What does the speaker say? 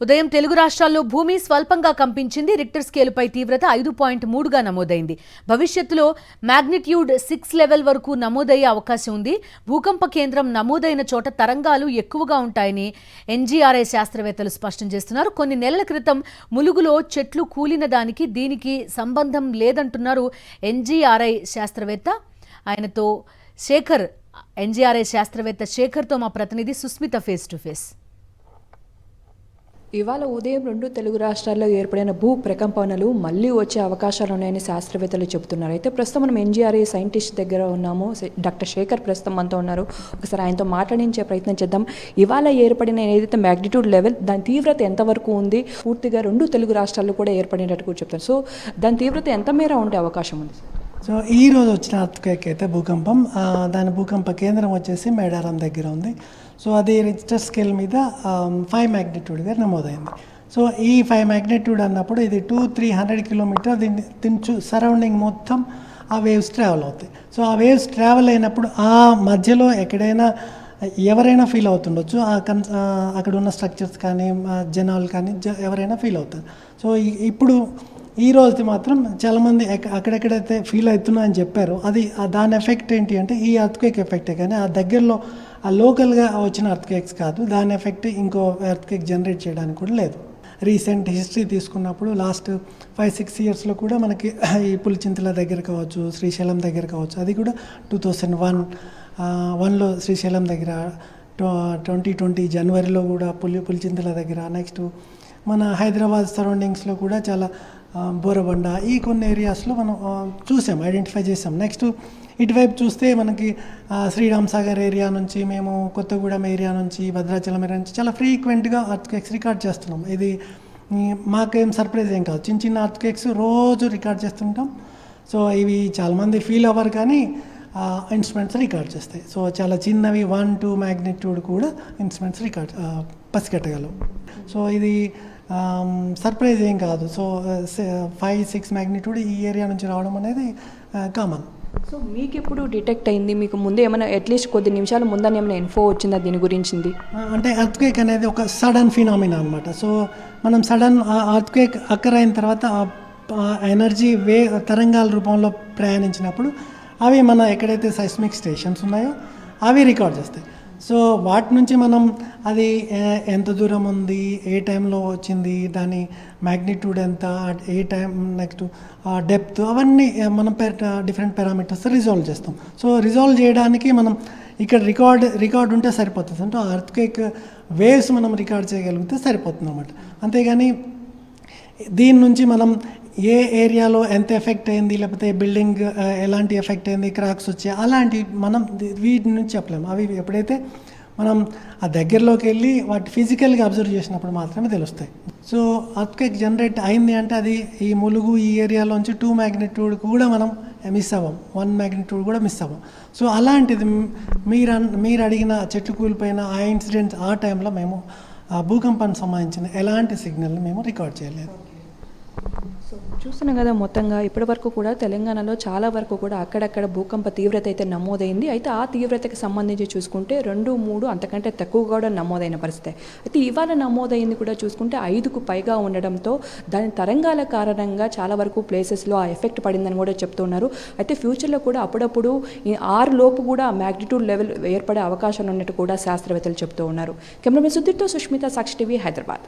ఉదయం తెలుగు రాష్ట్రాల్లో భూమి స్వల్పంగా కంపించింది. రిక్టర్ స్కేలుపై తీవ్రత 5.3గా నమోదైంది. భవిష్యత్తులో మ్యాగ్నిట్యూడ్ 6 లెవెల్ వరకు నమోదయ్యే అవకాశం ఉంది. భూకంప కేంద్రం నమోదైన చోట తరంగాలు ఎక్కువగా ఉంటాయని ఎన్జీఆర్ఐ శాస్త్రవేత్తలు స్పష్టం చేస్తున్నారు. కొన్ని నెలల క్రితం ములుగులో చెట్లు కూలిన దానికి దీనికి సంబంధం లేదంటున్నారు ఎన్జీఆర్ఐ శాస్త్రవేత్త. ఆయనతో శేఖర్, ఎన్జీఆర్ఐ శాస్త్రవేత్త శేఖర్తో మా ప్రతినిధి సుస్మిత ఫేస్ టు ఫేస్. ఇవాళ ఉదయం 2 తెలుగు రాష్ట్రాల్లో ఏర్పడిన భూ ప్రకంపనలు మళ్లీ వచ్చే అవకాశాలు ఉన్నాయని శాస్త్రవేత్తలు చెబుతున్నారు. అయితే ప్రస్తుతం మనం ఎన్జీఆర్ఐ సైంటిస్ట్ దగ్గర ఉన్నాము. డాక్టర్ శేఖర్ ప్రస్తుతం మనతో ఉన్నారు. ఒకసారి ఆయనతో మాట్లాడించే ప్రయత్నం చేద్దాం. ఇవాళ ఏర్పడిన ఏదైతే మ్యాగ్నిట్యూడ్ లెవెల్, దాని తీవ్రత ఎంతవరకు ఉంది, పూర్తిగా 2 తెలుగు రాష్ట్రాల్లో కూడా ఏర్పడినట్టు కూడా చెప్తారు. సో దాని తీవ్రత ఎంత మేర ఉండే అవకాశం ఉంది? సో ఈ రోజు వచ్చిన అర్త్క్వేక్ అయితే భూకంపం, దాని భూకంప కేంద్రం వచ్చేసి మేడారం దగ్గర ఉంది. సో అది రిక్టర్ స్కేల్ మీద 5 మ్యాగ్నిట్యూడ్గా నమోదైంది. సో ఈ 5 మ్యాగ్నిట్యూడ్ అన్నప్పుడు ఇది 200-300 కిలోమీటర్ దీని సరౌండింగ్ మొత్తం ఆ వేవ్స్ ట్రావెల్ అవుతాయి. సో ఆ వేవ్స్ ట్రావెల్ అయినప్పుడు ఆ మధ్యలో ఎక్కడైనా ఎవరైనా ఫీల్ అవుతుండొచ్చు. అక్కడ ఉన్న స్ట్రక్చర్స్ కానీ జనాలు కానీ ఎవరైనా ఫీల్ అవుతారు. సో ఇప్పుడు ఈ రోజుది మాత్రం చాలామంది అక్కడెక్కడైతే ఫీల్ అవుతున్నా అని చెప్పారు. అది దాని ఎఫెక్ట్ ఏంటి అంటే ఈ అర్త్క్వేక్ ఎఫెక్టే, కానీ ఆ దగ్గరలో ఆ లోకల్గా వచ్చిన అర్త్క్వేక్స్ కాదు. దాని ఎఫెక్ట్ ఇంకో అర్త్క్వేక్ జనరేట్ చేయడానికి కూడా లేదు. రీసెంట్ హిస్టరీ తీసుకున్నప్పుడు లాస్ట్ 5-6 ఇయర్స్లో కూడా మనకి ఈ పులిచింతల దగ్గర కావచ్చు, శ్రీశైలం దగ్గర కావచ్చు, అది కూడా 2001లో శ్రీశైలం దగ్గర, 2020 జనవరిలో కూడా పులిచింతల దగ్గర, నెక్స్ట్ మన హైదరాబాద్ సరౌండింగ్స్లో కూడా చాలా బోరబండ, ఈ కొన్ని ఏరియాస్లో మనం చూసాం, ఐడెంటిఫై చేసాం. నెక్స్ట్ ఇటువైపు చూస్తే మనకి శ్రీరామ్ సాగర్ ఏరియా నుంచి, మేము కొత్తగూడెం ఏరియా నుంచి, భద్రాచలం ఏరియా నుంచి చాలా ఫ్రీక్వెంట్గా అర్త్క్వేక్స్ రికార్డ్ చేస్తున్నాం. ఇది మాకేం సర్ప్రైజ్ ఏం కాదు. చిన్న చిన్న అర్త్క్వేక్స్ రోజు రికార్డ్ చేస్తుంటాం. సో ఇవి చాలామంది ఫీల్ అవ్వరు, కానీ ఇన్స్ట్రుమెంట్స్ రికార్డ్ చేస్తాయి. సో చాలా చిన్నవి 1-2 మ్యాగ్నిట్యూడ్ కూడా ఇన్స్ట్రుమెంట్స్ రికార్డ్ పసిగట్టగలవు. సో ఇది సర్ప్రైజ్ ఏం కాదు. సో 5-6 మ్యాగ్నిట్యూడ్ ఈ ఏరియా నుంచి రావడం అనేది కామన్. సో మీకు ఎప్పుడు డిటెక్ట్ అయింది? మీకు ముందే ఏమైనా అట్లీస్ట్ కొద్ది నిమిషాల ముందని ఏమైనా ఇన్ఫో వచ్చిందా దీని గురించింది? అంటే అర్త్క్వేక్ అనేది ఒక సడన్ ఫినామినా అనమాట. సో మనం సడన్ అర్త్క్వేక్ అక్కర్ అయిన తర్వాత ఎనర్జీ తరంగాల రూపంలో ప్రయాణించినప్పుడు అవి మన ఎక్కడైతే సైస్మిక్ స్టేషన్స్ ఉన్నాయో అవి రికార్డ్ చేస్తాయి. సో వాటి నుంచి మనం అది ఎంత దూరం ఉంది, ఏ టైంలో వచ్చింది, దాని మ్యాగ్నిట్యూడ్ ఎంత, ఏ టైం, నెక్స్ట్ డెప్త్, అవన్నీ మనం డిఫరెంట్ పారామీటర్స్ రిజాల్వ్ చేస్తాం. సో రిజాల్వ్ చేయడానికి మనం ఇక్కడ రికార్డ్ ఉంటే సరిపోతుంది. అంటే అర్త్క్వేక్ వేవ్స్ మనం రికార్డ్ చేయగలిగితే సరిపోతుంది అన్నమాట. అంతేగాని దీని నుంచి మనం ఏ ఏరియాలో ఎంత ఎఫెక్ట్ అయింది, లేకపోతే బిల్డింగ్ ఎలాంటి ఎఫెక్ట్ అయింది, క్రాక్స్ వచ్చాయి, అలాంటి మనం వీటి నుంచి చెప్పలేము. అవి ఎప్పుడైతే మనం ఆ దగ్గరలోకి వెళ్ళి వాటి ఫిజికల్గా అబ్జర్వ్ చేసినప్పుడు మాత్రమే తెలుస్తాయి. సో అర్త్క్వేక్ జనరేట్ అయింది అంటే అది ఈ ములుగు ఈ ఏరియాలోంచి 2 మ్యాగ్నిట్యూడ్ కూడా మనం మిస్ అవ్వం, 1 మ్యాగ్నిట్యూడ్ కూడా మిస్ అవ్వం. సో అలాంటిది మీరు అడిగిన చెట్లు కూలిపోయిన ఆ ఇన్సిడెంట్స్, ఆ టైంలో మేము ఆ భూకంపానికి సంబంధించిన ఎలాంటి సిగ్నల్ని మేము రికార్డ్ చేయలేదు. సో చూస్తున్నాం కదా, మొత్తంగా ఇప్పటి వరకు కూడా తెలంగాణలో చాలా వరకు కూడా అక్కడక్కడ భూకంప తీవ్రత అయితే నమోదైంది. అయితే ఆ తీవ్రతకి సంబంధించి చూసుకుంటే 2-3 అంతకంటే తక్కువ కూడా నమోదైన పరిస్థితి. అయితే ఇవాళ నమోదైంది కూడా చూసుకుంటే 5కు పైగా ఉండడంతో దాని తరంగాల కారణంగా చాలా వరకు ప్లేసెస్లో ఆ ఎఫెక్ట్ పడిందని కూడా చెప్తున్నారు. అయితే ఫ్యూచర్లో కూడా అప్పుడప్పుడు 6 లోపు కూడా మ్యాగ్నిట్యూడ్ లెవెల్ ఏర్పడే అవకాశాలు ఉన్నట్టు కూడా శాస్త్రవేత్తలు చెప్తూ ఉన్నారు. కెమెరామెన్ సుధీర్తో సుష్మిత, సాక్షి టీవీ, హైదరాబాద్.